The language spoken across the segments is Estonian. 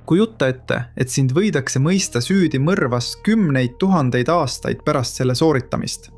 Kujuta ette, et sind võidakse mõista süüdi mõrvas 10 000 aastaid pärast selle sooritamist.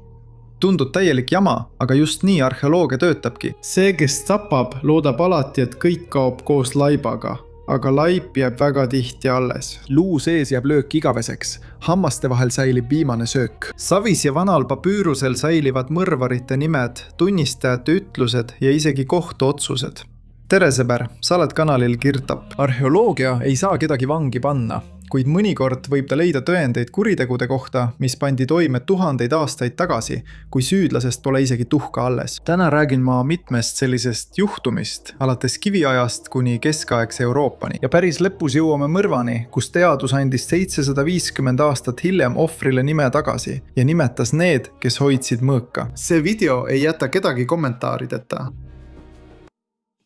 Tundub täielik jama, aga just nii arheoloogia töötabki. See, kes tapab, loodab alati, et kõik kaob koos laibaga, aga laip jääb väga tihti alles. Luu sees jääb löök igaveseks, hammaste vahel säilib viimane söök. Savis ja vanal papüürusel säilivad mõrvarite nimed, tunnistajate ütlused ja isegi kohtuotsused. Tere sõber, sa oled kanalil Kirtap. Arheoloogia ei saa kedagi vangi panna, kuid mõnikord võib ta leida tõendeid kuritegude kohta, mis pandi toime 1000 aastaid tagasi, kui süüdlasest pole isegi tuhka alles. Täna räägin ma mitmest sellisest juhtumist, alates kiviajast kuni keskaegse Euroopani. Ja päris lõpus jõuame mõrvani, kus teadus andis 750 aastat hiljem ohvrile nime tagasi ja nimetas need, kes hoidsid mõõka. See video ei jäta kedagi kommentaarideta.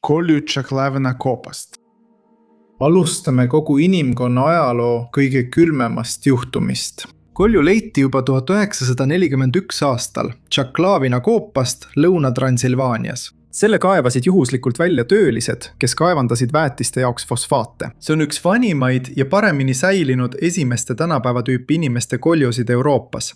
Kolju Tšaklavina koopast. Alustame kogu inimkonna ajaloo kõige külmemast juhtumist. Kolju leiti juba 1941 aastal Tšaklavina koopast Lõuna-Transilvaanias. Selle kaevasid juhuslikult välja töölised, kes kaevandasid väetiste jaoks fosfaate. See on üks vanimaid ja paremini säilinud esimeste tänapäevatüüpi inimeste koljusid Euroopas.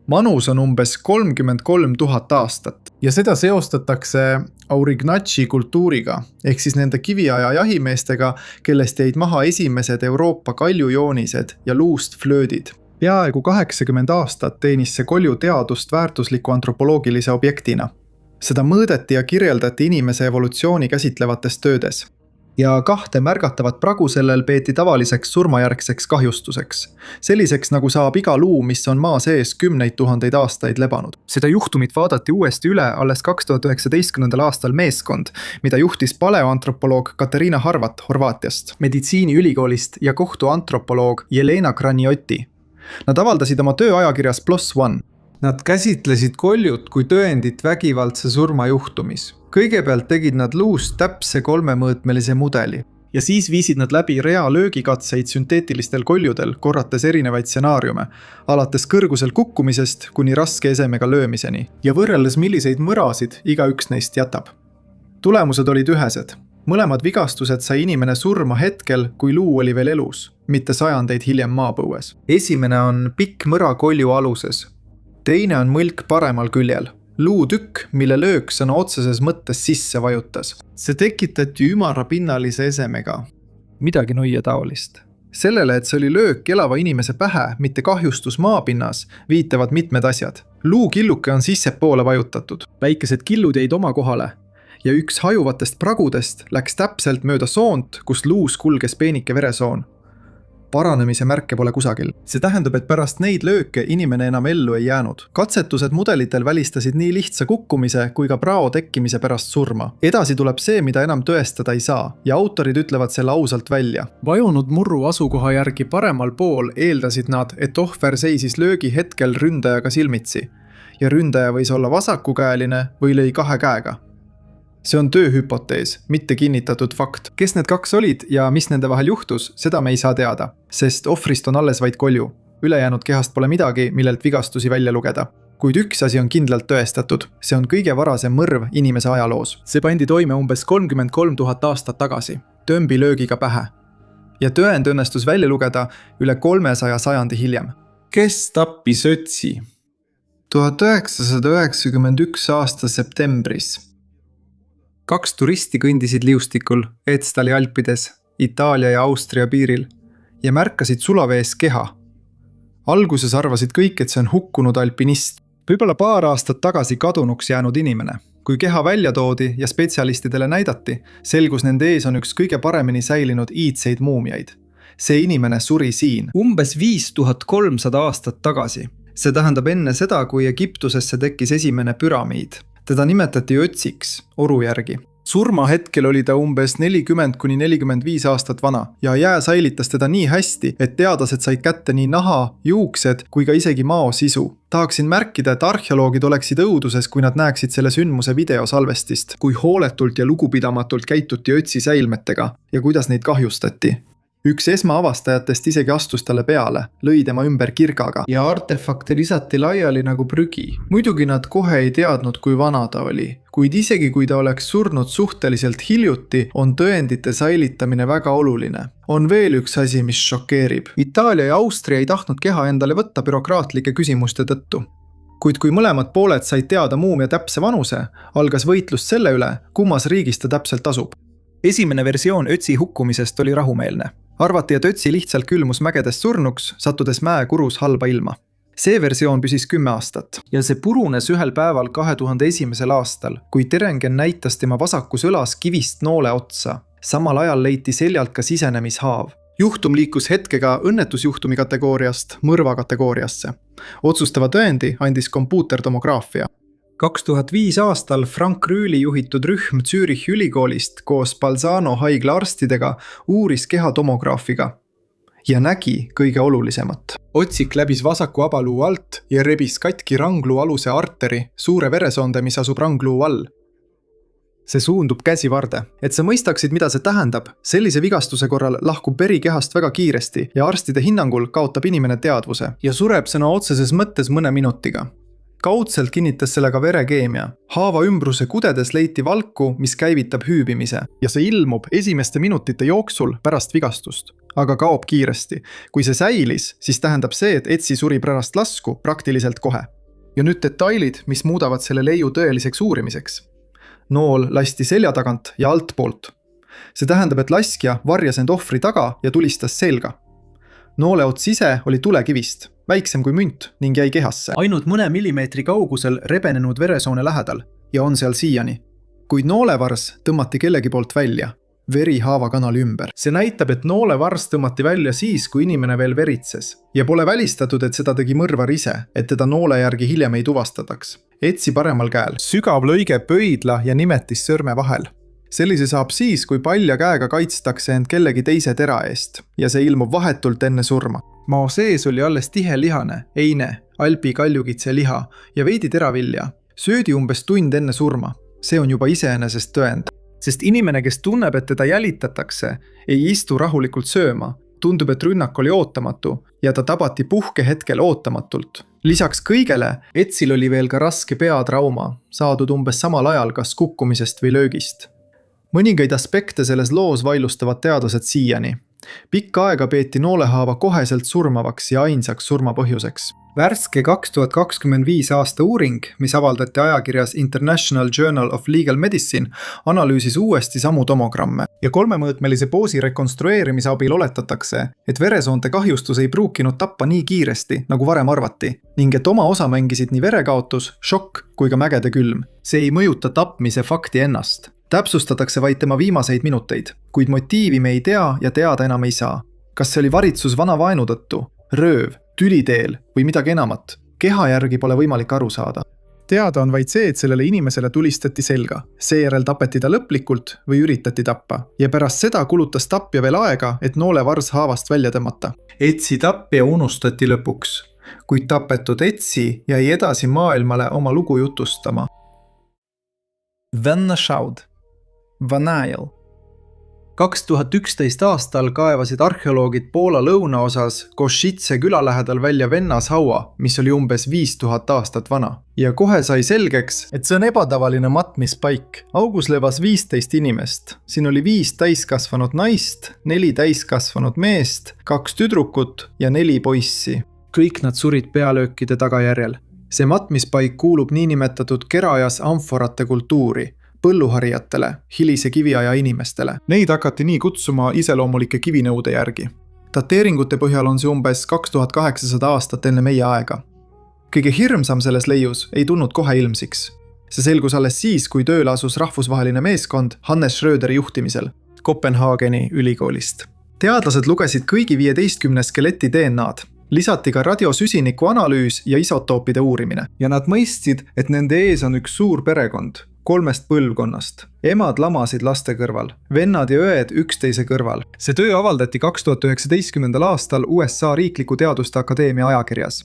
Manus on umbes 33 000 aastat. Ja seda seostatakse Aurignatši kultuuriga, ehk siis nende kiviaja jahimeestega, kellest jäid maha esimesed Euroopa kaljujoonised ja luust flöödid. Peaaegu 80 aastat teenis see kolju teadust väärtusliku antropoloogilise objektina. Seda mõõdeti ja kirjeldati inimese evolutsiooni käsitlevates töödes. Ja 2 märgatavat pragu sellel peeti tavaliseks surmajärgseks kahjustuseks. Selliseks nagu saab iga luu, mis on maa sees 10 000 aastaid lebanud. Seda juhtumit vaadati uuesti üle alles 2019. aastal meeskond, mida juhtis paleoantropoloog Katerina Harvat Horvaatiast, meditsiiniülikoolist ja kohtuantropoloog Jelena Kranioti. Nad avaldasid oma töö ajakirjas PLOS ONE. Nad käsitlesid koljut kui tõendit vägivaldse surmajuhtumis. Kõigepealt tegid nad luust täpse 3-mõõtmelise mudeli ja siis viisid nad läbi rea löögikatseid sünteetilistel koljudel, korrates erinevaid stsenaariume, alates kõrgusel kukkumisest kuni raske esemega löömiseni ja võrreldes milliseid mõrasid igaüks neist jätab. Tulemused olid ühesed. Mõlemad vigastused sai inimene surma hetkel, kui luu oli veel elus, mitte sajandeid hiljem maapõues. Esimene on pikk mõra kolju aluses. Teine on mõlk paremal küljel. Luutükk, mille löök sõna otseses mõttes sisse vajutas. See tekitati ümara pinnalise esemega. Midagi noia taolist. Sellele, et see oli löök elava inimese pähe, mitte kahjustus maapinnas, viitavad mitmed asjad. Luukilluke on sissepoole vajutatud. Väikesed killud jäid oma kohale ja üks hajuvatest pragudest läks täpselt mööda soont, kus luus kulges peenike veresoon. Paranemise märke pole kusagil. See tähendab, et pärast neid lööke inimene enam ellu ei jäänud. Katsetused mudelitel välistasid nii lihtsa kukkumise kui ka prao tekkimise pärast surma. Edasi tuleb see, mida enam tõestada ei saa ja autorid ütlevad selle ausalt välja. Vajunud murru asukoha järgi paremal pool eeldasid nad, et ohver seisis löögi hetkel ründajaga silmitsi ja ründaja võis olla vasakukäeline või lõi 2 käega. See on tööhüpotees, mitte kinnitatud fakt. Kes need 2 olid ja mis nende vahel juhtus, seda me ei saa teada, sest ohvrist on alles vaid kolju. Ülejäänud kehast pole midagi, millelt vigastusi välja lugeda. Kuid üks asi on kindlalt tõestatud. See on kõige varasem mõrv inimese ajaloos. See pandi toime umbes 33 000 aastat tagasi, tömbilöögiga pähe. Ja tõend õnnestus välja lugeda üle 300 sajandi hiljem. Kes tappis Ötsi? 1991 aasta septembris. 2 turisti kõndisid liustikul Etstali Alpides, Itaalia ja Austria piiril ja märkasid sulavees keha. Alguses arvasid kõik, et see on hukkunud alpinist. Võib-olla paar aastat tagasi kadunuks jäänud inimene. Kui keha välja toodi ja spetsialistidele näidati, selgus nende ees on üks kõige paremini säilinud iidseid muumiaid. See inimene suri siin. Umbes 5300 aastat tagasi. See tähendab enne seda, kui Egiptusesse tekkis esimene püramiid. Teda nimetati Ötsiks, oru järgi. Surma hetkel oli ta umbes 40–45 aastat vana ja jää säilitas teda nii hästi, et teadlased said kätte nii naha, juuksed kui ka isegi mao sisu. Tahaksin märkida, et arheoloogid oleksid õuduses, kui nad näeksid selle sündmuse videosalvestist, kui hooletult ja lugupidamatult käituti Ötsi säilmetega ja kuidas neid kahjustati. üks esmaavastajatest isegi astus talle peale, lõi tema ümber kirgaga. ja artefakte lisati laiali nagu prügi. muidugi nad kohe ei teadnud, kui vana ta oli. Kuid isegi kui ta oleks surnud suhteliselt hiljuti, on tõendite säilitamine väga oluline. On veel üks asi, mis šokeerib. Itaalia ja Austria ei tahtnud keha endale võtta bürokraatlike küsimuste tõttu. Kuid kui mõlemad pooled said teada muumia täpse vanuse, algas võitlus selle üle, kummas riigis ta täpselt asub. Esimene versioon Ötzi hukkumisest oli rahumeelne. Arvati, et Ötzi lihtsalt külmus mägedes surnuks, sattudes mäekurus halba ilma. See versioon püsis 10 aastat ja see purunes ühel päeval 2001. aastal, kui Terengen näitas tema vasakus õlas kivist noole otsa. Samal ajal leiti seljalt ka sisenemishaav. Juhtum liikus hetkega õnnetusjuhtumi kategooriast mõrva kategooriasse. Otsustava tõendi andis kompuutertomograafia. 2005 aastal Frank Rüüli juhitud rühm Zürich ülikoolist koos Balzano haigla arstidega uuris keha tomograafiga ja nägi kõige olulisemat. Otsik läbis vasaku abaluu alt ja rebis katki rangluu aluse arteri, suure veresoonde, mis asub rangluu all. See suundub käsivarde. Et sa mõistaksid, mida see tähendab, sellise vigastuse korral lahkub veri kehast väga kiiresti ja arstide hinnangul kaotab inimene teadvuse ja sureb sõna otseses mõttes mõne minutiga. Kaudselt kinnitas sellega verekeemia. Haava ümbruse kudedes leiti valku, mis käivitab hüübimise ja see ilmub esimeste minutite jooksul pärast vigastust, aga kaob kiiresti. Kui see säilis, siis tähendab see, et Etsi suri pärast lasku praktiliselt kohe. Ja nüüd detailid, mis muudavad selle leiu tõeliseks uurimiseks. Nool lasti selja tagant ja altpoolt. See tähendab, et laskja varjas end ohvri taga ja tulistas selga. Noole ots ise oli tulekivist, väiksem kui münt ning jäi kehasse. Ainult mõne millimeetri kaugusel rebenenud veresoone lähedal ja on seal siiani. Kuid noolevars tõmmati kellegi poolt välja, veri haavakanali ümber. See näitab, et noolevars tõmmati välja siis, kui inimene veel veritses. Ja pole välistatud, et seda tegi mõrvar ise, et teda noole järgi hiljem ei tuvastataks. Etsi paremal käel. Sügav lõige pöidla ja nimetis sõrme vahel. Sellise saab siis, kui palja käega kaitstakse end kellegi teise tera eest ja see ilmub vahetult enne surma. Mao sees oli alles tihe lihane, eine, alpi kaljukitse liha ja veidi teravilja. Söödi umbes tund enne surma. See on juba iseenesest tõend. Sest inimene, kes tunneb, et teda jälitatakse, ei istu rahulikult sööma. Tundub, et rünnak oli ootamatu ja ta tabati puhkehetkel ootamatult. Lisaks kõigele, Etsil oli veel ka raske peatrauma, saadud umbes samal ajal kas kukkumisest või löögist. Mõningaid aspekte selles loos vailustavad teadlased siiani. Pikka aega peeti noolehaava koheselt surmavaks ja ainsaks surmapõhjuseks. Värske 2025 aasta uuring, mis avaldati ajakirjas International Journal of Legal Medicine, analüüsis uuesti samu tomogramme. Ja 3-mõõtmelise poosi rekonstrueerimise abil oletatakse, et veresoonte kahjustus ei pruukinud tappa nii kiiresti, nagu varem arvati, ning et oma osa mängisid nii verekaotus, šokk kui ka mägede külm. See ei mõjuta tapmise fakti ennast. Täpsustatakse vaid tema viimaseid minuteid, kuid motiivi me ei tea ja teada enam ei saa. Kas see oli varitsus vana vaenu tõttu, rööv, tüliteel või midagi enamat? Keha järgi pole võimalik aru saada. Teada on vaid see, et sellele inimesele tulistati selga. Seejärel tapeti ta lõplikult või üritati tappa. Ja pärast seda kulutas tapja veel aega, et noolevars haavast välja tõmmata. Etsi tapja unustati lõpuks, kuid tapetud Etsi jäi edasi maailmale oma lugu jutustama. Vennaschaud. Vanail. 2011 aastal kaevasid arheoloogid Poola lõunaosas Košice küla lähedal välja vennashaua, mis oli umbes 5000 aastat vana. Ja kohe sai selgeks, et see on ebatavaline matmispaik. Augus levas 15 inimest. Siin oli 5 täiskasvanud naist, 4 täiskasvanud meest, 2 tüdrukut ja 4 poissi. Kõik nad surid pealöökide tagajärjel. See matmispaik kuulub niinimetatud kerajas amforate kultuuri. Põlluharijatele, hilise kiviaja inimestele. Neid hakati nii kutsuma iseloomulike kivinõude järgi. Dateeringute põhjal on see umbes 2800 aastat enne meie aega. Kõige hirmsam selles leius ei tulnud kohe ilmsiks. See selgus alles siis, kui tööle asus rahvusvaheline meeskond Hannes Schröderi juhtimisel Kopenhaageni ülikoolist. Teadlased lugesid kõigi 15 skeleti DNA-d. Lisati ka radiosüsiniku analüüs ja isotoopide uurimine. Ja nad mõistsid, et nende ees on üks suur perekond. 3 põlvkonnast. Emad lamasid laste kõrval, vennad ja õed üksteise kõrval. See töö avaldati 2019. aastal USA Riikliku Teaduste Akadeemia ajakirjas.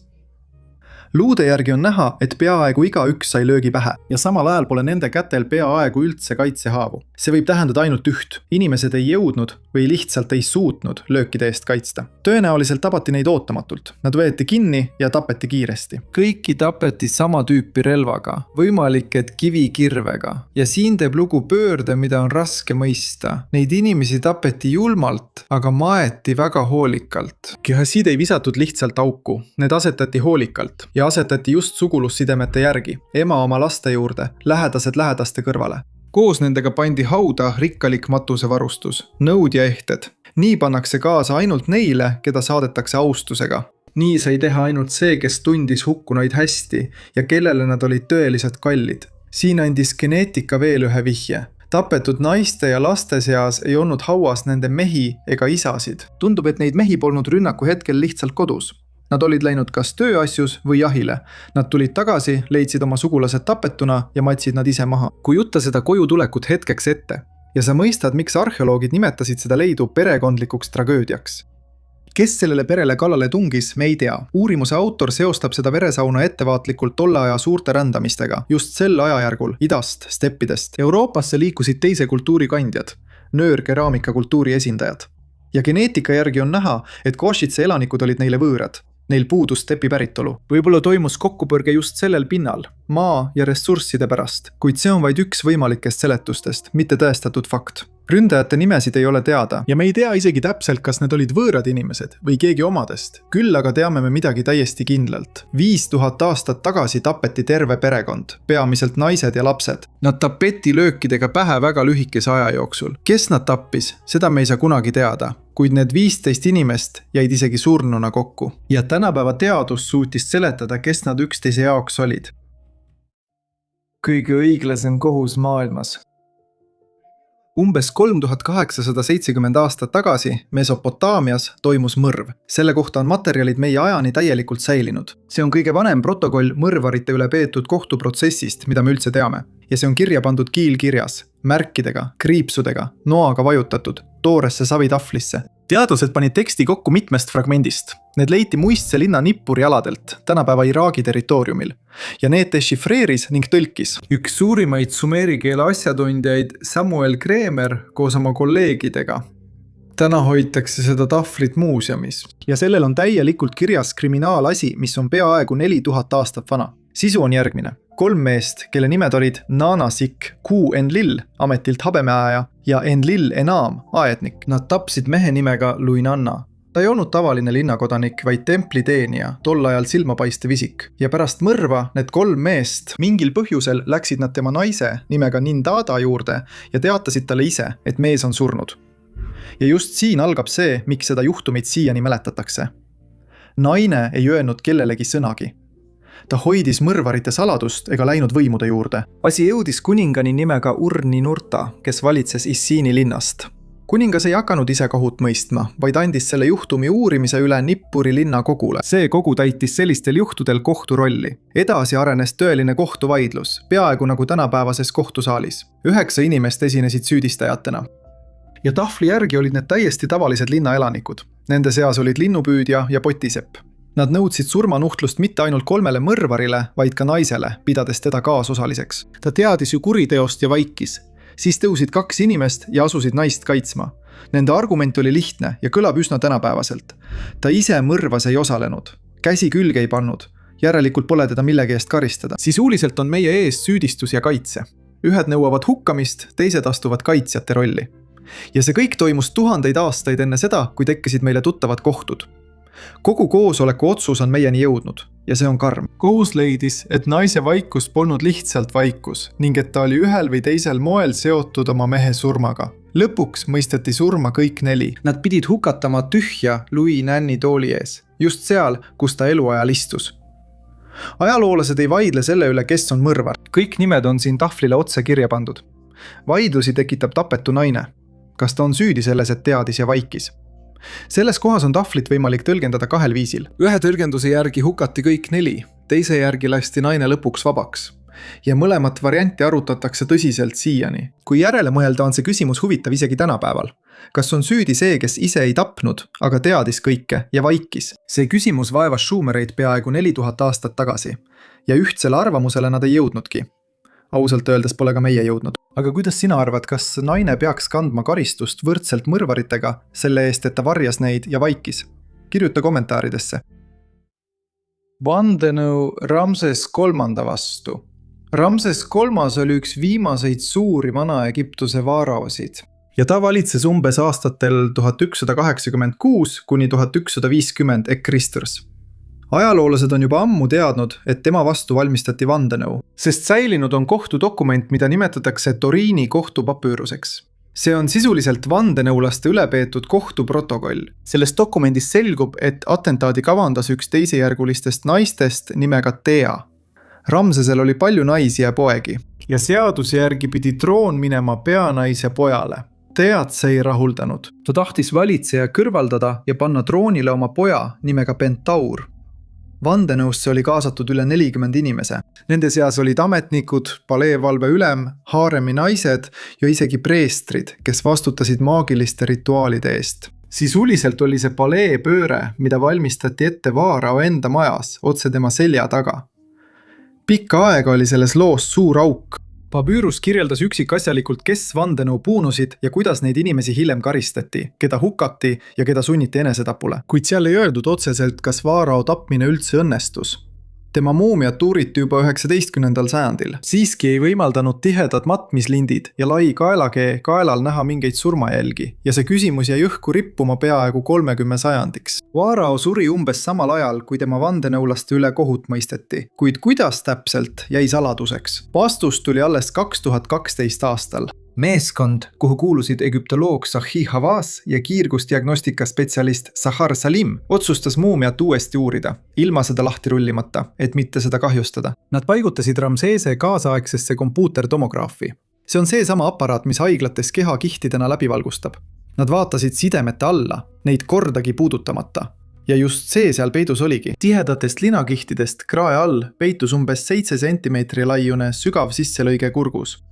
luude järgi on näha, et peaaegu igaüks sai löögi pähe ja samal ajal pole nende kätel peaaegu üldse kaitsehaavu. See võib tähendada ainult üht. Inimesed ei jõudnud või lihtsalt ei suutnud löökide eest kaitsta. Tõenäoliselt tapati neid ootamatult. Nad võeti kinni ja tapeti kiiresti. Kõiki tapeti sama tüüpi relvaga, võimalik, et kivikirvega. Ja siin teeb lugu pöörde, mida on raske mõista. Neid inimesi tapeti julmalt, aga maeti väga hoolikalt. Gehasid ei visatud lihtsalt auku. Need asetati hoolikalt ja asetati just sugulussidemete järgi, ema oma laste juurde, lähedased lähedaste kõrvale. Koos nendega pandi hauda rikkalik matusevarustus, nõud ja ehted. Nii pannakse kaasa ainult neile, keda saadetakse austusega. Nii sai teha ainult see, kes tundis hukkunaid hästi ja kellele nad olid tõeliselt kallid. Siin andis geneetika veel ühe vihje. Tapetud naiste ja laste seas ei olnud hauas nende mehi ega isasid. Tundub, et neid mehi polnud rünnaku hetkel lihtsalt kodus. Nad olid läinud kas tööasjus või jahile. Nad tulid tagasi, leidsid oma sugulased tapetuna ja matsid nad ise maha. Kujuta seda koju tulekut hetkeks ette ja sa mõistad, miks arheoloogid nimetasid seda leidu perekondlikuks tragöödiaks. Kes sellele perele kallale tungis, me ei tea. Uurimuse autor seostab seda veresauna ettevaatlikult tolle aja suurte rändamistega, just sel ajajärgul, idast, steppidest. Euroopasse liikusid teise kultuuri kandjad, nöörkeraamikakultuuri esindajad. Ja geneetika järgi on näha, et Košitse elanikud olid neile võõrad. Neil puudus stepi päritolu. Võib-olla toimus kokkupõrge just sellel pinnal, maa ja ressursside pärast, kuid see on vaid üks võimalikest seletustest, mitte tõestatud fakt. Ründajate nimesid ei ole teada ja me ei tea isegi täpselt, kas need olid võõrad inimesed või keegi omadest. Küll aga teame me midagi täiesti kindlalt. 5000 aastat tagasi tapeti terve perekond, peamiselt naised ja lapsed. Nad tapeti löökidega pähe väga lühikese aja jooksul. Kes nad tappis, seda me ei saa kunagi teada, kuid need 15 inimest jäid isegi surnuna kokku. Ja tänapäeva teadus suutis seletada, kes nad üksteise jaoks olid. Kõige õiglasem kohus maailmas. Umbes 3870 aastat tagasi Mesopotaamias toimus mõrv. Selle kohta on materjalid meie ajani täielikult säilinud. See on kõige vanem protokoll mõrvarite üle peetud kohtuprotsessist, mida me üldse teame. Ja see on kirja pandud kiilkirjas, märkidega, kriipsudega, noaga vajutatud, tooresse savitahvlisse. Teadlased panid teksti kokku mitmest fragmendist. Need leiti Muistse linna Nippuri aladelt, tänapäeva Iraagi territooriumil. Ja need dešifreeris ning tõlkis. Üks suurimaid sumeeri keele asjatundjaid Samuel Kreemer koos oma kolleegidega. Täna hoitakse seda tahvlit muuseumis. Ja sellel on täielikult kirjas kriminaalasi, mis on peaaegu 4000 aastat vana. Sisu on järgmine. 3 meest, kelle nimed olid Nanasik, Ku Enlil, ametilt habemeaja, ja Enlil Enam, aednik. Nad tapsid mehe nimega Luinanna. Ta ei olnud tavaline linnakodanik, vaid templiteenija, tol ajal silmapaistev isik. Ja pärast mõrva need 3 meest mingil põhjusel läksid nad tema naise nimega Nindada juurde ja teatasid talle ise, et mees on surnud. Ja just siin algab see, miks seda juhtumit siiani mäletatakse. Naine ei öelnud kellelegi sõnagi. Ta hoidis mõrvarite saladust ega läinud võimude juurde. Asi jõudis kuningani nimega Urninurta, kes valitses Issiini linnast. Kuningas ei hakanud ise kohut mõistma, vaid andis selle juhtumi uurimise üle Nippuri linna kogule. See kogu täitis sellistel juhtudel kohtu rolli. Edasi arenes tõeline kohtuvaidlus, peaaegu nagu tänapäevases kohtusaalis. 9 inimest esinesid süüdistajatena. Ja tahvli järgi olid need täiesti tavalised linnaelanikud. Nende seas olid linnupüüdja ja potisepp. Nad nõudsid surmanuhtlust mitte ainult 3 mõrvarile, vaid ka naisele, pidades teda kaasosaliseks. Ta teadis ju kuriteost ja vaikis. Siis tõusid 2 inimest ja asusid naist kaitsma. Nende argument oli lihtne ja kõlab üsna tänapäevaselt. Ta ise mõrvas ei osalenud. Käsi külge ei pannud. Järelikult pole teda millegi eest karistada. Sisuliselt on meie ees süüdistus ja kaitse. Ühed nõuavad hukkamist, teised astuvad kaitsjate rolli. Ja see kõik toimus tuhandeid aastaid enne seda, kui tekkisid meile tuttavad kohtud. Kogu koosoleku otsus on meieni jõudnud ja see on karm. Kohus leidis, et naise vaikus polnud lihtsalt vaikus ning et ta oli ühel või teisel moel seotud oma mehe surmaga. Lõpuks mõisteti surma kõik 4. Nad pidid hukatama tühja Louis Nanny tooli ees, just seal, kus ta eluajal istus. Ajaloolased ei vaidle selle üle, kes on mõrvar. Kõik nimed on siin tahvlile otse kirja pandud. Vaidlusi tekitab tapetu naine. Kas ta on süüdi selles, et teadis ja vaikis? Selles kohas on tahvlit võimalik tõlgendada 2 viisil. Ühe tõlgenduse järgi hukati kõik 4, teise järgi lasti naine lõpuks vabaks. ja mõlemat varianti arutatakse tõsiselt siiani. Kui järele mõelda, on see küsimus huvitav isegi tänapäeval. Kas on süüdi see, kes ise ei tapnud, aga teadis kõike ja vaikis? See küsimus vaevas Schumereid peaaegu 4000 aastat tagasi ja ühtsele arvamusele nad ei jõudnudki. Ausalt öeldes pole ka meie jõudnud. Aga kuidas sina arvad, kas naine peaks kandma karistust võrdselt mõrvaritega selle eest, et ta varjas neid ja vaikis? Kirjuta kommentaaridesse. Vandenõu Ramses III vastu. Ramses III oli üks viimaseid suuri Vana-Egiptuse vaaraosid ja ta valitses umbes aastatel 1186 kuni 1150 e.Kr. Ajaloolased on juba ammu teadnud, et tema vastu valmistati vandenõu, sest säilinud on kohtudokument, mida nimetatakse Toriini kohtupapüüruseks. See on sisuliselt vandenõulaste ülepeetud kohtuprotokoll. Sellest dokumendist selgub, et atentaadi kavandas üks teisejärgulistest naistest nimega Thea. Ramsesel oli palju naisi ja poegi ja seaduse järgi pidi troon minema peanaise pojale. Theat see ei rahuldanud. Ta tahtis valitseja kõrvaldada ja panna troonile oma poja nimega Pentaur. Vandenõusse oli kaasatud üle 40 inimese. Nende seas olid ametnikud, paleevalve ülem, haaremi naised ja isegi preestrid, kes vastutasid maagiliste rituaalide eest. Sisuliselt oli see paleepööre, mida valmistati ette Vaarao enda majas, otse tema selja taga. Pikka aega oli selles loos suur auk. Papyrus kirjeldas üksikasjalikult, kes vandenõu puunusid ja kuidas neid inimesi hiljem karistati, keda hukati ja keda sunniti enesetapule. Kuid seal ei öeldud otseselt, kas Vaarao tapmine üldse õnnestus. Tema muumiat uuriti juba 19. sajandil. Siiski ei võimaldanud tihedad matmislindid ja lai kaelakee kaelal näha mingeid surmajälgi ja see küsimus jäi õhku rippuma peaaegu 30 sajandiks. Vaarao suri umbes samal ajal, kui tema vandenõulaste üle kohut mõisteti, kuid kuidas täpselt jäi saladuseks. Vastus tuli alles 2012 aastal. Meeskond, kuhu kuulusid egüptoloog Zahi Hawass ja kiirgusdiagnostika spetsialist Zahar Salim, otsustas muumiat uuesti uurida, ilma seda lahti rullimata, et mitte seda kahjustada. Nad paigutasid Ramsese kaasaegsesse kompuutertomograafi. See on see sama aparaat, mis haiglates keha kihtidena läbi valgustab. Nad vaatasid sidemete alla, neid kordagi puudutamata. Ja just see seal peidus oligi. Tihedatest linakihtidest krae all peitus umbes 7 cm laiune sügav sisselõige kurgus.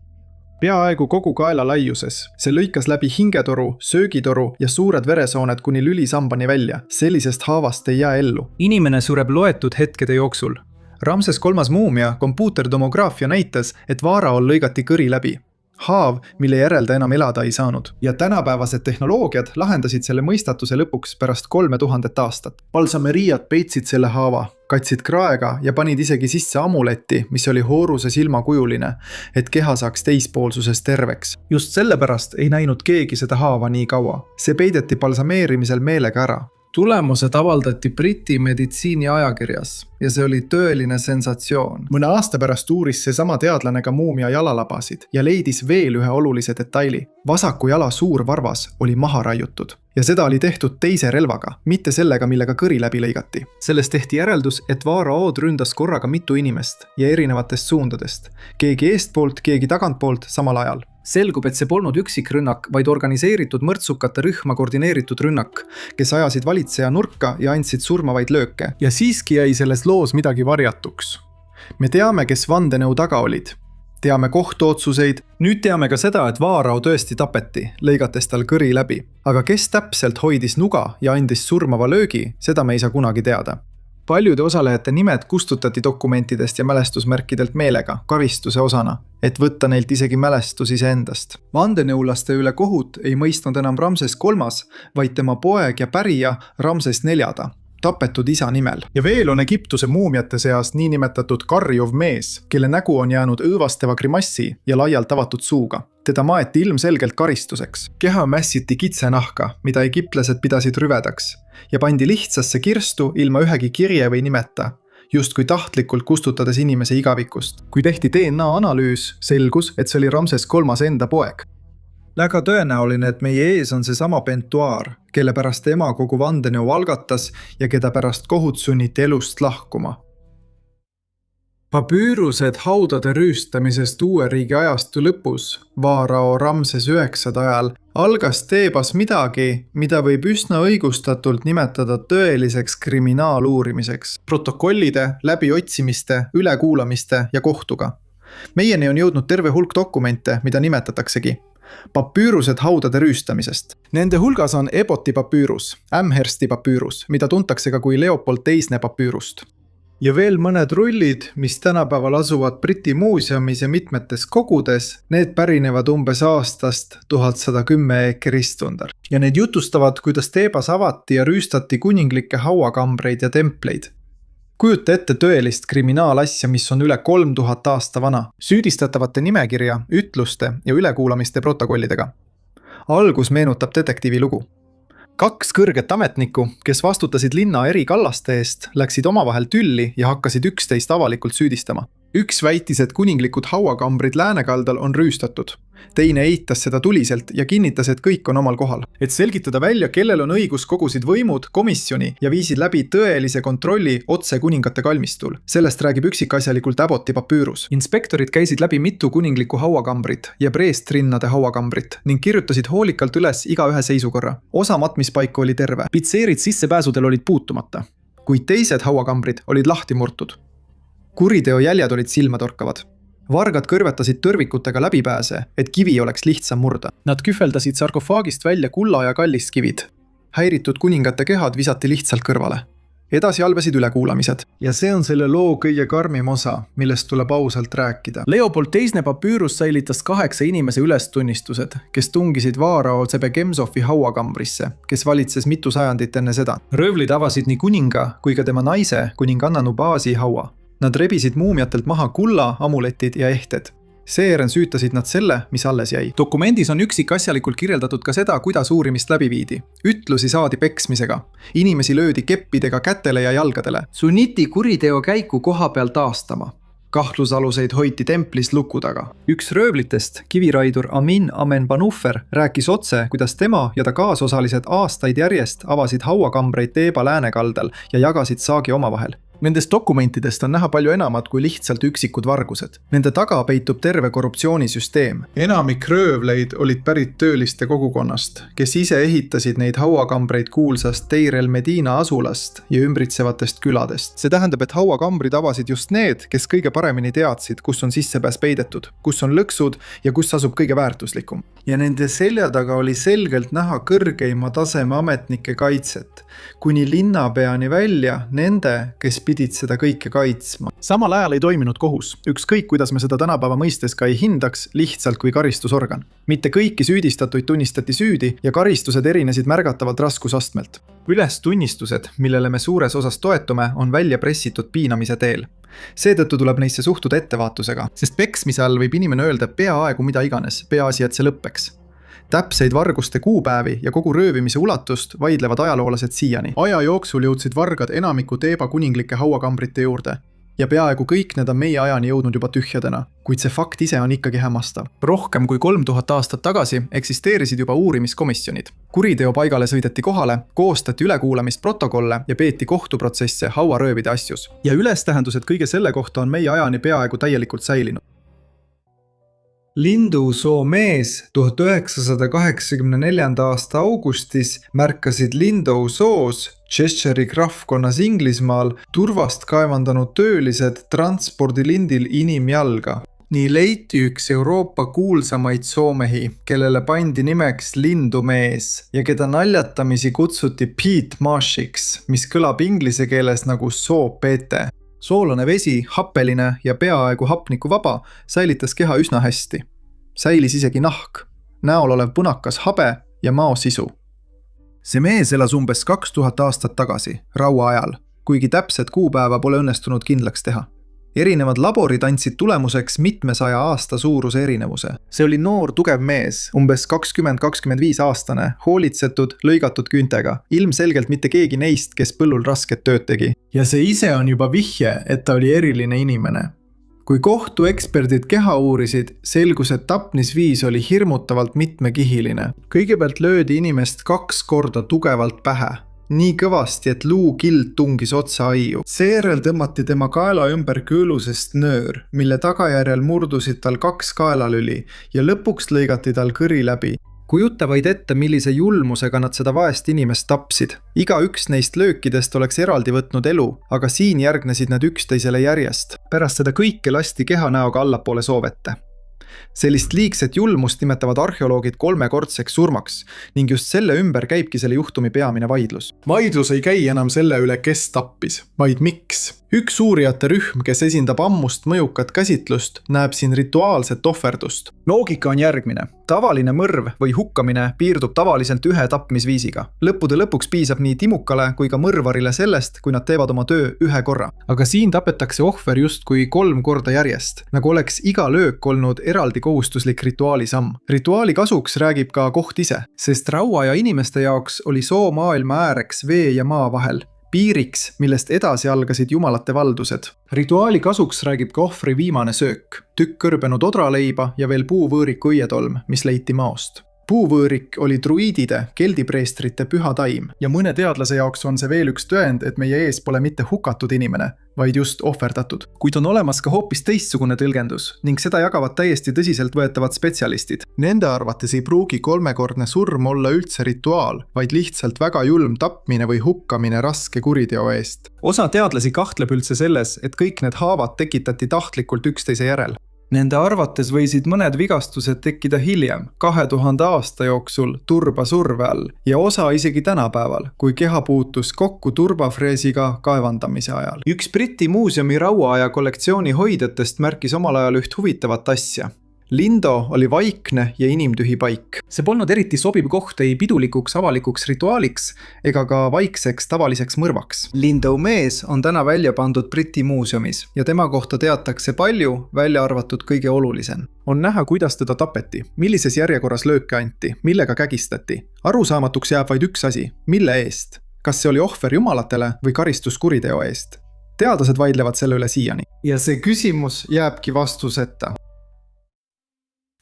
Peaaegu kogu kaela laiuses. See lõikas läbi hingetoru, söögitoru ja suured veresooned kuni lülisambani välja. Sellisest haavast ei jää ellu. Inimene sureb loetud hetkede jooksul. Ramses III muumia kompuutertomograafia näitas, et Vaaraol lõigati kõri läbi. Haav, mille järel ta enam elada ei saanud. Ja tänapäevased tehnoloogiad lahendasid selle mõistatuse lõpuks pärast 3000 aastat. Balsameriad peitsid selle haava, katsid kraega ja panid isegi sisse amuletti, mis oli Horuse silmakujuline, et keha saaks teispoolsuses terveks. Just sellepärast ei näinud keegi seda haava nii kaua. See peideti balsameerimisel meelega ära. Tulemused avaldati Briti meditsiini ajakirjas ja see oli tõeline sensatsioon. Mõne aasta pärast uuris see sama teadlane ka muumia jalalabasid ja leidis veel ühe olulise detaili. Vasaku jala suur varvas oli maha raiutud ja seda oli tehtud teise relvaga, mitte sellega, millega kõri läbi lõigati. Sellest tehti järeldus, et Vaaraod ründas korraga mitu inimest ja erinevatest suundadest. Keegi eestpoolt, keegi tagantpoolt samal ajal. Selgub, et see polnud üksikrünnak, vaid organiseeritud mõrtsukate rühma koordineeritud rünnak, kes ajasid valitseja nurka ja andsid surmavaid lööke. Ja siiski jäi selles loos midagi varjatuks. Me teame, kes vandenõu taga olid. Teame kohtuotsuseid. Nüüd teame ka seda, et Vaarao tõesti tapeti, lõigates tal kõri läbi. Aga kes täpselt hoidis nuga ja andis surmava löögi, seda me ei saa kunagi teada. Paljude osalejate nimed kustutati dokumentidest ja mälestusmärkidelt meelega, karistuse osana, et võtta neilt isegi mälestus iseendast. Vandenõulaste üle kohut ei mõistnud enam Ramses III, vaid tema poeg ja pärija Ramses IV, tapetud isa nimel. Ja veel on Egiptuse muumiate seas niinimetatud karjuv mees, kelle nägu on jäänud õõvastava grimassi ja laialt avatud suuga. Teda maeti ilmselgelt karistuseks. Keha mässiti kitsenahka, mida egiptlased pidasid rüvedaks, ja pandi lihtsasse kirstu ilma ühegi kirje või nimeta, justkui tahtlikult kustutades inimese igavikust. Kui tehti DNA analüüs, selgus, et see oli Ramses III enda poeg. Väga tõenäoline, et meie ees on see sama Pentuar, kelle pärast ema kogu vandenõu algatas ja keda pärast kohut sunniti elust lahkuma. Papüürused haudade rüüstamisest uue riigi ajastu lõpus, Vaarao Ramses IX ajal, algas Thebas midagi, mida võib üsna õigustatult nimetada tõeliseks kriminaaluurimiseks. Protokollide, läbiotsimiste, ülekuulamiste ja kohtuga. Meieni on jõudnud terve hulk dokumente, mida nimetataksegi papüürused haudade rüüstamisest. Nende hulgas on Ebboti papüürus, Amhersti papüürus, mida tuntakse ka kui Leopold II papüürust. Ja veel mõned rullid, mis tänapäeval asuvad Briti muuseumis ja mitmetes kogudes, need pärinevad umbes aastast 1110 Kristundar. Ja need jutustavad, kuidas Thebas avati ja rüüstati kuninglikke hauakambreid ja templeid. Kujuta ette tõelist kriminaalasja, mis on üle 3000 aasta vana, süüdistatavate nimekirja, ütluste ja ülekuulamiste protokollidega. Algus meenutab detektiivi lugu. 2 kõrget ametnikku, kes vastutasid linna eri kallaste eest, läksid omavahel tülli ja hakkasid üksteist avalikult süüdistama. Üks väitis, et kuninglikud hauakambrid läänekaldal on rüüstatud. Teine eitas seda tuliselt ja kinnitas, et kõik on omal kohal. Et selgitada välja, kellel on õigus, kogusid võimud komisjoni ja viisid läbi tõelise kontrolli otse kuningate kalmistul. Sellest räägib üksikasjalikult Ebboti papüürus. Inspektorid käisid läbi mitu kuninglikku hauakambrit ja preestrinnade hauakambrit ning kirjutasid hoolikalt üles iga ühe seisukorra. Osa matmispaiku oli terve. Pitseerid sissepääsudel olid puutumata, kuid teised hauakambrid olid lahti murtud. Kuriteo jäljed olid silmatorkavad. Vargad kõrvetasid tõrvikutega läbipääse, et kivi oleks lihtsam murda. Nad kühveldasid sarkofaagist välja kulla ja kalliskivid. Häiritud kuningate kehad visati lihtsalt kõrvale. Edasi albesid ülekuulamised. Ja see on selle loo kõige karmim osa, millest tuleb ausalt rääkida. Leopold II papüürus säilitas 8 inimese ülestunnistused, kes tungisid Vaarao Zebegemsofi hauakambrisse, kes valitses mitu sajandit enne seda. Röövlid avasid nii kuninga kui ka tema naise, kuninganna Nubasi haua. Nad rebisid muumiatelt maha kulla, amuletid ja ehted. Seejärel süütasid nad selle, mis alles jäi. Dokumendis on üksikasjalikult kirjeldatud ka seda, kuidas uurimist läbi viidi. Ütlusi saadi peksmisega. Inimesi löödi keppidega kätele ja jalgadele. Sunniti kuriteo käiku koha peal taastama. Kahtlusaluseid hoiti templis luku taga. Üks röövlitest, kiviraidur Amin Amenbanufer, rääkis otse, kuidas tema ja ta kaasosalised aastaid järjest avasid hauakambreid Theba läänekaldal ja jagasid saagi omavahel. Nendest dokumentidest on näha palju enamat kui lihtsalt üksikud vargused. Nende taga peitub terve korruptsioonisüsteem. Enamik röövleid olid pärit tööliste kogukonnast, kes ise ehitasid neid hauakambreid kuulsast Deir el Medina asulast ja ümbritsevatest küladest. See tähendab, et hauakambrid avasid just need, kes kõige paremini teadsid, kus on sissepääs peidetud, kus on lõksud ja kus asub kõige väärtuslikum. Ja nende selja taga oli selgelt näha kõrgeima taseme ametnike kaitset, kuni linnapeani välja nende, kes pidid seda kõike kaitsma. Samal ajal ei toiminud kohus, ükskõik kuidas me seda tänapäeva mõistes ka ei hindaks, lihtsalt kui karistusorgan. Mitte kõiki süüdistatuid tunnistati süüdi ja karistused erinesid märgatavalt raskusastmelt. Ülestunnistused, millele me suures osas toetume, on välja pressitud piinamise teel. Seetõttu tuleb neisse suhtuda ettevaatusega, sest peksmise all võib inimene öelda peaaegu mida iganes, peaasi, et see lõppeks. Täpseid varguste kuupäevi ja kogu röövimise ulatust vaidlevad ajaloolased siiani. Aja jooksul jõudsid vargad enamiku Theba kuninglike hauakambrite juurde. Ja peaaegu kõik need on meie ajani jõudnud juba tühjadena, kuid see fakt ise on ikkagi hämmastav. Rohkem kui 3000 aastat tagasi eksisteerisid juba uurimiskomisjonid. Kuriteo paigale sõideti kohale, koostati ülekuulamisprotokolle ja peeti kohtuprotsesse hauaröövide asjus. Ja ülestähendused kõige selle kohta on meie ajani peaaegu täielikult säilinud. Lindusoo mees 1984. aasta augustis märkasid Lindousoos Cheshire'i krahvkonnas Inglismaal turvast kaevandanud töölised transpordilindil inimjalga. Nii leiti üks Euroopa kuulsamaid soomehi, kellele pandi nimeks lindumees ja keda naljatamisi kutsuti Pete Mashiks, mis kõlab inglise keeles nagu soopete. Soolane vesi, happeline ja peaaegu hapnikuvaba säilitas keha üsna hästi. Säilis isegi nahk, näol olev punakas habe ja mao sisu. See mees elas umbes 2000 aastat tagasi, raua ajal, kuigi täpset kuupäeva pole õnnestunud kindlaks teha. Erinevad laborid andsid tulemuseks mitmesaja aasta suuruse erinevuse. See oli noor, tugev mees, umbes 20-25 aastane, hoolitsetud, lõigatud küüntega. Ilmselgelt mitte keegi neist, kes põllul rasket tööd tegi. Ja see ise on juba vihje, et ta oli eriline inimene. Kui kohtueksperdid keha uurisid, selgus, et tapnisviis oli hirmutavalt mitmekihiline. Kõigepealt löödi inimest 2 korda tugevalt pähe. Nii kõvasti, et luukild tungis otsa aiu. Seejärel tõmmati tema kaela ümber kõõlusest nöör, mille tagajärjel murdusid tal 2 kaelalüli ja lõpuks lõigati tal kõri läbi. kujuta vaid ette, millise julmusega nad seda vaest inimest tapsid. Igaüks neist löökidest oleks eraldi võtnud elu, aga siin järgnesid nad üksteisele järjest. Pärast seda kõike lasti keha näoga allapoole soovete. Sellist liigset julmust nimetavad arheoloogid 3-kordseks surmaks ning just selle ümber käibki selle juhtumi peamine vaidlus. Vaidlus ei käi enam selle üle, kes tappis, vaid miks. Üks uurijate rühm, kes esindab ammust mõjukat käsitlust, näeb siin rituaalset ohverdust. Loogika on järgmine. Tavaline mõrv või hukkamine piirdub tavaliselt ühe tapmisviisiga. Lõppude lõpuks piisab nii timukale kui ka mõrvarile sellest, kui nad teevad oma töö ühe korra. Aga siin tapetakse ohver justkui 3 korda järjest, nagu oleks iga löök olnud eraldi kohustuslik rituaalisamm. Rituaali kasuks räägib ka koht ise, sest raua ja inimeste jaoks oli soo maailma ääreks vee ja maa vahel. Piiriks, millest edasi algasid jumalate valdused. Rituaali kasuks räägib ka ohvri viimane söök, tükk kõrbenud odraleiba ja veel puuvõõriku õietolm, mis leiti maost. Puuvõõrik oli druiidide, keldipreestrite püha taim ja mõne teadlase jaoks on see veel üks tõend, et meie ees pole mitte hukatud inimene, vaid just ohverdatud. Kuid on olemas ka hoopis teistsugune tõlgendus ning seda jagavad täiesti tõsiselt võetavad spetsialistid. Nende arvates ei pruugi 3-kordne surm olla üldse rituaal, vaid lihtsalt väga julm tapmine või hukkamine raske kuriteo eest. Osa teadlasi kahtleb üldse selles, et kõik need haavad tekitati tahtlikult üksteise järel. Nende arvates võisid mõned vigastused tekkida hiljem, 2000 aasta jooksul turbasurve all ja osa isegi tänapäeval, kui keha puutus kokku turbafreesiga kaevandamise ajal. Üks Briti muuseumi rauaaja kollektsiooni hoidjatest märkis omal ajal üht huvitavat asja. Lindo oli vaikne ja inimtühi paik. See polnud eriti sobiv koht ei pidulikuks avalikuks rituaaliks ega ka vaikseks tavaliseks mõrvaks. Lindo mees on täna välja pandud Briti muuseumis ja tema kohta teatakse palju, välja arvatud kõige olulisem. On näha, kuidas teda tapeti, millises järjekorras lööke anti, millega kägistati. Arusaamatuks jääb vaid üks asi, mille eest? Kas see oli ohver jumalatele või karistus kuriteo eest? Teadlased vaidlevad selle üle siiani. Ja see küsimus jääbki vastuseta.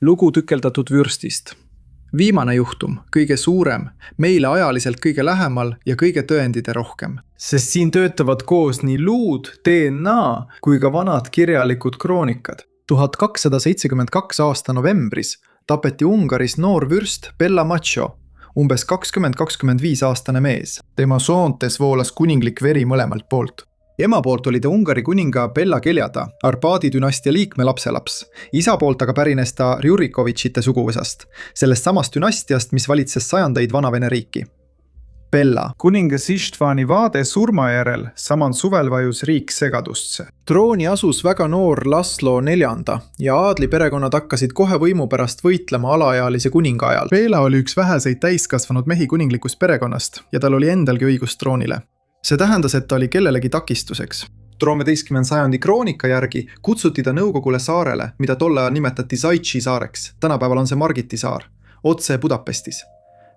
Lugu tükeldatud vürstist. Viimane juhtum, kõige suurem, meile ajaliselt kõige lähemal ja kõige tõendide rohkem. Sest siin töötavad koos nii luud, DNA kui ka vanad kirjalikud kroonikad. 1272 aasta novembris tapeti Ungaris noor vürst Bella Macho, umbes 20-25 aastane mees. Tema soontes voolas kuninglik veri mõlemalt poolt. Ema poolt oli ta Ungari kuninga Bella Keljada, Arpaadi dünastia liikme lapselaps. Isa poolt aga pärines ta Rjurikovitšite suguvõsast, sellest samast dünastiast, mis valitses sajandeid Vana-Vene riiki. Bella. Kuningas Ištvani vaade surma järel, samal suvel vajus riik segadustse. Trooni asus väga noor Laslo IV ja aadli perekonnad hakkasid kohe võimu pärast võitlema alaealise kuninga ajal. Bella oli üks väheseid täiskasvanud mehi kuninglikust perekonnast ja tal oli endalgi õigus troonile. See tähendas, et ta oli kellelegi takistuseks. 13. sajandi kroonika järgi kutsuti ta Nõukogule saarele, mida tolle ajal nimetati Zaitši saareks. Tänapäeval on see Margiti saar, otse Budapestis.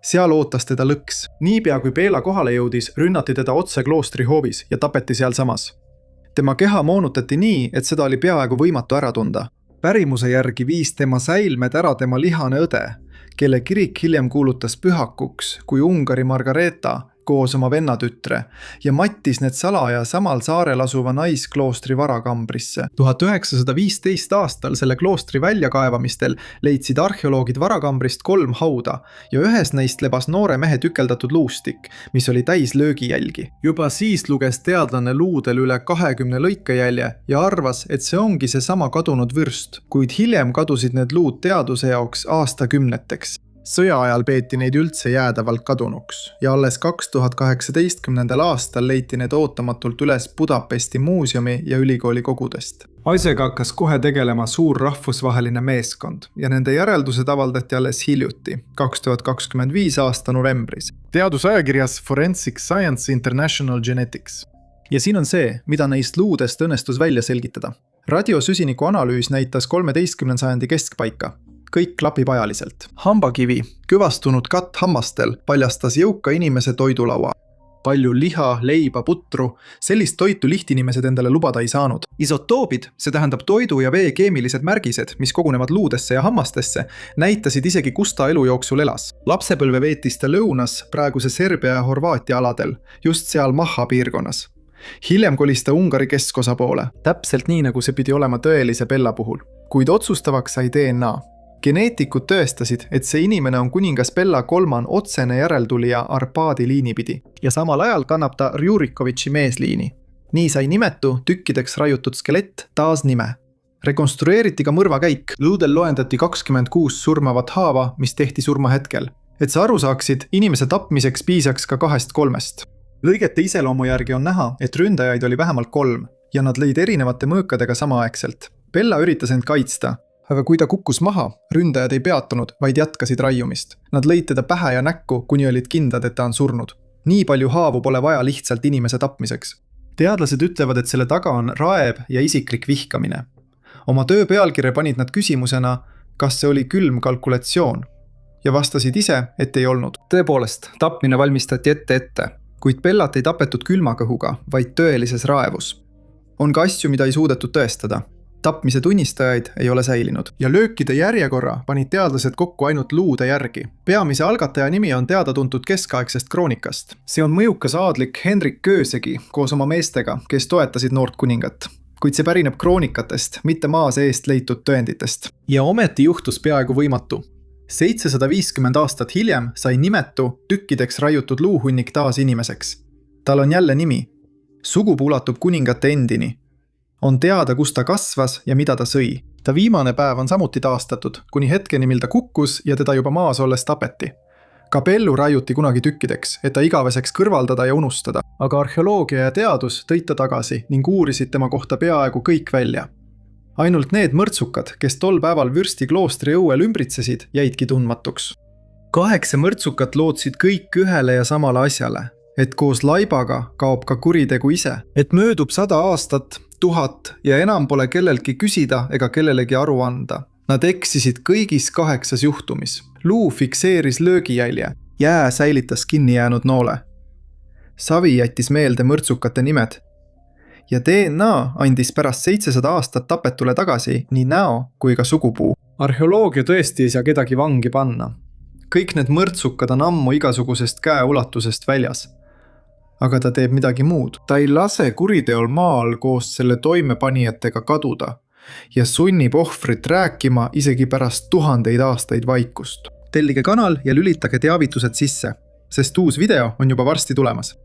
Seal ootas teda lõks. Niipea kui Bella kohale jõudis, rünnati teda otse kloostri hoovis ja tapeti seal samas. Tema keha moonutati nii, et seda oli peaaegu võimatu ära tunda. Pärimuse järgi viis tema säilmed ära tema lihane õde, kelle kirik hiljem kuulutas pühakuks kui Ungari Margareta koos oma vennatütre ja mattis need salaja samal saarel asuva naiskloostri varakambrisse. 1915 aastal selle kloostri väljakaevamistel leidsid arheoloogid varakambrist 3 hauda ja ühes neist lebas noore mehe tükeldatud luustik, mis oli täis löögijälgi. Juba siis luges teadlane luudel üle 20 lõikejälje ja arvas, et see ongi see sama kadunud vürst, kuid hiljem kadusid need luud teaduse jaoks aastakümneteks. Sõja ajal peeti neid üldse jäädavalt kadunuks ja alles 2018. aastal leiti need ootamatult üles Budapesti muuseumi ja ülikooli kogudest. Asjaga hakkas kohe tegelema suur rahvusvaheline meeskond ja nende järeldused avaldati alles hiljuti, 2025 aasta novembris. Teadusajakirjas Forensic Science International Genetics. Ja siin on see, mida neist luudest õnnestus välja selgitada. Radiosüsiniku analüüs näitas 13. sajandi keskpaika. Kõik klapib ajaliselt. Hambakivi, kõvastunud katt hammastel paljastas jõuka inimese toidulaua. Palju liha, leiba, putru, sellist toitu lihtinimesed endale lubada ei saanud. Isotoobid, see tähendab toidu ja vee keemilised märgised, mis kogunevad luudesse ja hammastesse, näitasid isegi, kus ta elu jooksul elas. Lapsepõlve veetis ta lõunas, praeguse Serbia ja Horvaatia aladel, just seal Maha piirkonnas. Hiljem kolis ta Ungari keskosa poole, täpselt nii, nagu see pidi olema tõelise Bella puhul. Kuid otsustavaks sai DNA. Geneetikud tõestasid, et see inimene on kuningas Bella III otsene järeltulija Arpadi liini pidi ja samal ajal kannab ta Rjurikovitši meesliini. Nii sai nimetu tükkideks raiutud skelett taas nime. Rekonstrueeriti ka mõrvakäik. Luudel loendati 26 surmavat haava, mis tehti surmahetkel. Et sa aru saaksid, inimese tapmiseks piisaks ka 2-3. Lõigete iseloomu järgi on näha, et ründajaid oli vähemalt 3 ja nad lõid erinevate mõõkadega samaaegselt. Bella üritas end kaitsta, aga kui ta kukkus maha, ründajad ei peatunud, vaid jatkasid raiumist. Nad lõid teda pähe ja näkku, kuni olid kindlad, et ta on surnud. Nii palju haavu pole vaja lihtsalt inimese tapmiseks. Teadlased ütlevad, et selle taga on raev ja isiklik vihkamine. Oma töö pealkirja panid nad küsimusena, kas see oli külm kalkulatsioon. Ja vastasid ise, et ei olnud. Tõepoolest, tapmine valmistati ette, kuid Bellat ei tapetud külmakõhuga, vaid tõelises raevus. On ka asju, mida ei suudetud tõestada. Tapmise tunnistajaid ei ole säilinud. Ja löökide järjekorra panid teadlased kokku ainult luude järgi. Peamise algataja nimi on teada-tuntud keskaegsest kroonikast. See on mõjukas aadlik Henrik Köösegi koos oma meestega, kes toetasid noort kuningat. Kuid see pärineb kroonikatest, mitte maa seest leitud tõenditest. Ja ometi juhtus peaaegu võimatu. 750 aastat hiljem sai nimetu tükkideks raiutud luuhunnik taas inimeseks. Tal on jälle nimi. Sugupuu ulatub kuningate endini. On teada, kus ta kasvas ja mida ta sõi. Ta viimane päev on samuti taastatud, kuni hetkeni, mil ta kukkus ja teda juba maas olles tapeti. Ka Bellu raiuti kunagi tükkideks, et ta igaveseks kõrvaldada ja unustada. Aga arheoloogia ja teadus tõid ta tagasi ning uurisid tema kohta peaaegu kõik välja. Ainult need mõrtsukad, kes tol päeval Vürsti kloostri õuel ümbritsesid, jäidki tundmatuks. 8 mõrtsukat lootsid kõik ühele ja samale asjale, et koos laibaga kaob ka kuritegu ise. Et möödub 100 aastat, 1000 ja enam pole kellelgi küsida ega kellelegi aru anda. Nad eksisid kõigis 8 juhtumis. Luu fikseeris löögijälje. Jää säilitas kinni jäänud noole. Savi jättis meelde mõrtsukate nimed. Ja DNA andis pärast 700 aastat tapetule tagasi nii näo kui ka sugupuu. Arheoloogia tõesti ei saa kedagi vangi panna. Kõik need mõrtsukad on ammu igasugusest käeulatusest väljas. Aga ta teeb midagi muud. Ta ei lase kuriteol maal koos selle toimepanijatega kaduda ja sunnib ohvrit rääkima isegi pärast 1000 aastaid vaikust. Tellige kanal ja lülitage teavitused sisse, sest uus video on juba varsti tulemas.